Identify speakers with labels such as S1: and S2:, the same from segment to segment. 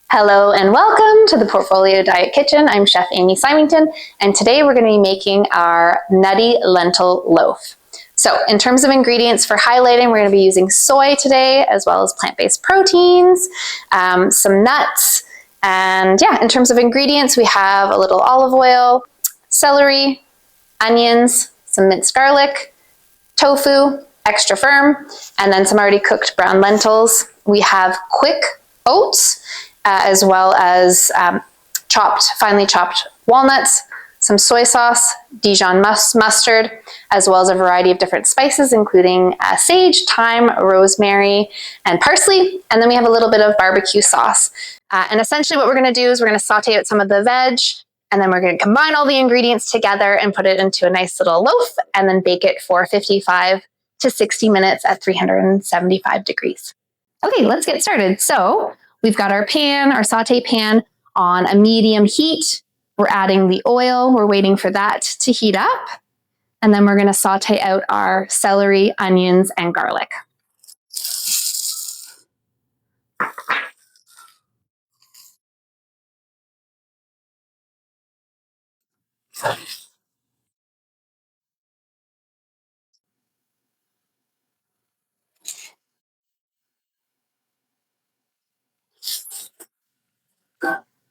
S1: Hello and welcome to the Portfolio Diet Kitchen. I'm Chef Amy Symington, and today we're going to be making our nutty lentil loaf. So in terms of ingredients for highlighting, we're going to be using soy today, as well as plant-based proteins, some nuts, and yeah, in terms of ingredients, we have a little olive oil, celery, onions, some minced garlic, tofu, extra firm, and then some already cooked brown lentils. We have quick oats, as well as finely chopped walnuts, some soy sauce, Dijon mustard, as well as a variety of different spices, including sage, thyme, rosemary, and parsley. And then we have a little bit of barbecue sauce. And essentially what we're gonna do is we're gonna saute out some of the veg, and then we're gonna combine all the ingredients together and put it into a nice little loaf, and then bake it for 55 to 60 minutes at 375 degrees. Okay, let's get started. So we've got our pan, our saute pan on a medium heat. We're adding the oil. We're waiting for that to heat up. And then we're going to saute out our celery, onions, and garlic.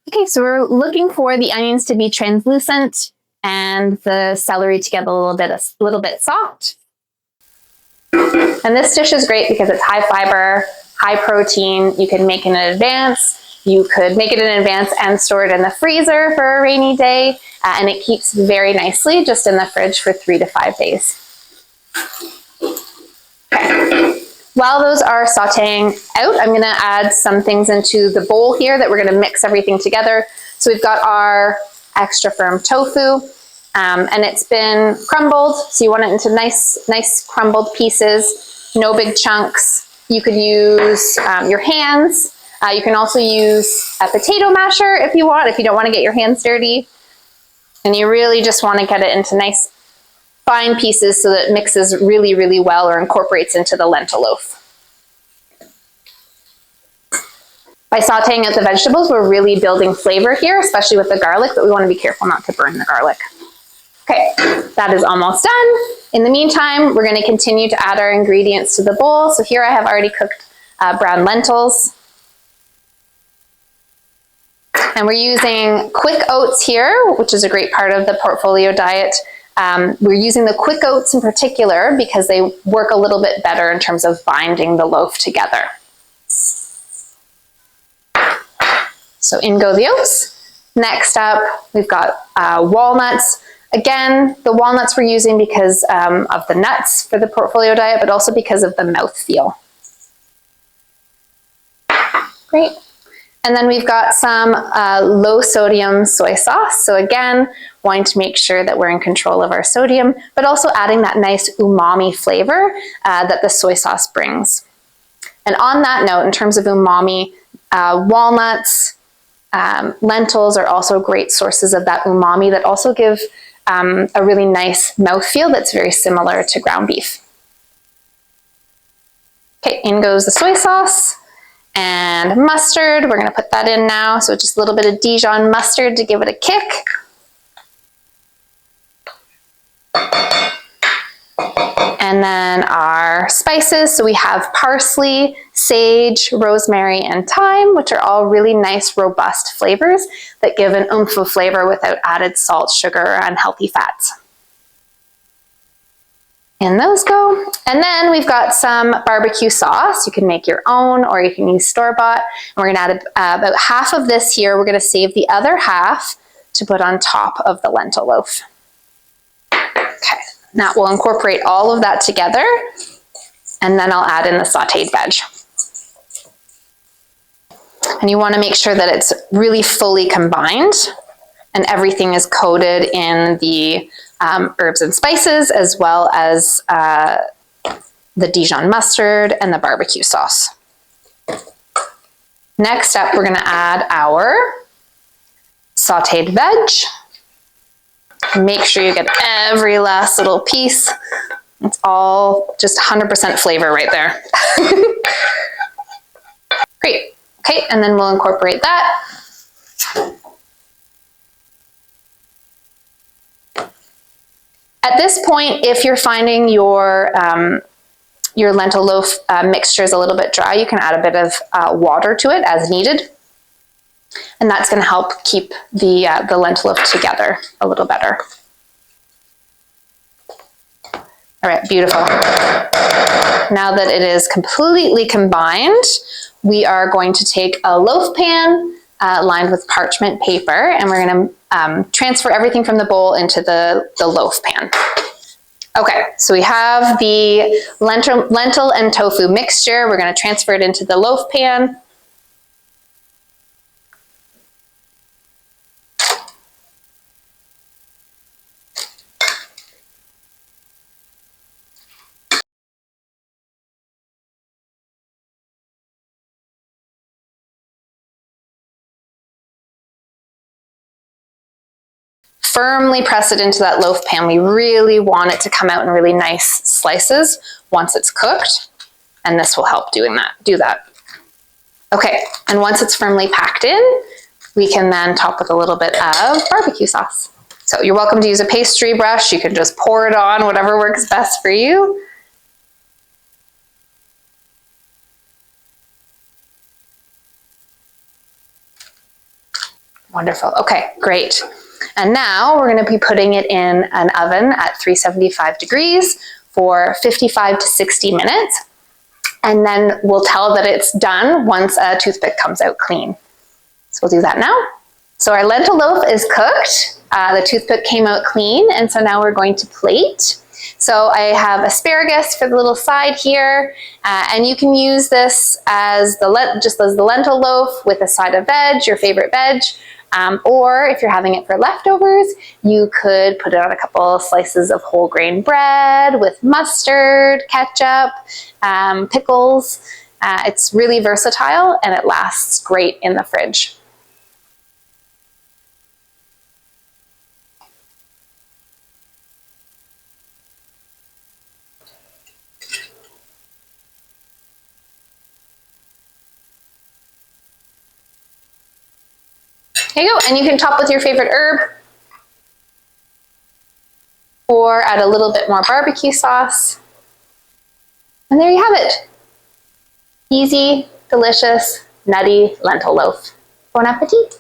S1: Okay, so we're looking for the onions to be translucent and the celery to get a little bit soft. And this dish is great because it's high fiber, high protein. You can make it in advance. You could make it in advance and store it in the freezer for a rainy day. And it keeps very nicely just in the fridge for 3 to 5 days. Okay. While those are sauteing out, I'm gonna add some things into the bowl here that we're gonna mix everything together. So we've got our extra firm tofu, and it's been crumbled. So you want it into nice crumbled pieces, no big chunks. You could use your hands. You can also use a potato masher if you want, if you don't wanna get your hands dirty. And you really just wanna get it into nice fine pieces so that it mixes really, really well or incorporates into the lentil loaf. By sauteing out the vegetables, we're really building flavor here, especially with the garlic, but we want to be careful not to burn the garlic. Okay, that is almost done. In the meantime, we're going to continue to add our ingredients to the bowl. So here I have already cooked brown lentils. And we're using quick oats here, which is a great part of the Portfolio diet. We're using the quick oats in particular because they work a little bit better in terms of binding the loaf together. So in go the oats. Next up, we've got walnuts. Again, the walnuts we're using because of the nuts for the Portfolio diet, but also because of the mouthfeel. Great. And then we've got some low sodium soy sauce. So again, wanting to make sure that we're in control of our sodium, but also adding that nice umami flavor that the soy sauce brings. And on that note, in terms of umami, walnuts, lentils are also great sources of that umami that also give a really nice mouthfeel that's very similar to ground beef. Okay, in goes the soy sauce. And mustard, we're gonna put that in now. So just a little bit of Dijon mustard to give it a kick. And then our spices, so we have parsley, sage, rosemary, and thyme, which are all really nice, robust flavors that give an oomph of flavor without added salt, sugar, or unhealthy fats. In those go. And then we've got some barbecue sauce. You can make your own or you can use store-bought. And we're gonna add about half of this here. We're gonna save the other half to put on top of the lentil loaf. Okay, now we'll incorporate all of that together and then I'll add in the sauteed veg. And you wanna make sure that it's really fully combined and everything is coated in the herbs and spices, as well as the Dijon mustard and the barbecue sauce. Next up, we're gonna add our sauteed veg. Make sure you get every last little piece. It's all just 100% flavor right there. Great. Okay, Okay, and then we'll incorporate that. At this point, if you're finding your lentil loaf mixture is a little bit dry, you can add a bit of water to it as needed. And that's going to help keep the lentil loaf together a little better. All right, beautiful. Now that it is completely combined, we are going to take a loaf pan lined with parchment paper, and we're going to transfer everything from the bowl into the loaf pan. Okay, so we have the lentil and tofu mixture. We're going to transfer it into the loaf pan. Firmly press it into that loaf pan. We really want it to come out in really nice slices once it's cooked, and this will help do that. Okay, and once it's firmly packed in, we can then top with a little bit of barbecue sauce. So you're welcome to use a pastry brush. You can just pour it on, whatever works best for you. Wonderful. Okay, great. And now we're going to be putting it in an oven at 375 degrees for 55 to 60 minutes. And then we'll tell that it's done once a toothpick comes out clean. So we'll do that now. So our lentil loaf is cooked. The toothpick came out clean, and so now we're going to plate. So I have asparagus for the little side here, and you can use this as just as the lentil loaf with a side of veg, your favorite veg. Or if you're having it for leftovers, you could put it on a couple slices of whole grain bread with mustard, ketchup, pickles. It's really versatile and it lasts great in the fridge. There you go, and you can top with your favorite herb or add a little bit more barbecue sauce. And there you have it. Easy, delicious, nutty lentil loaf. Bon appetit.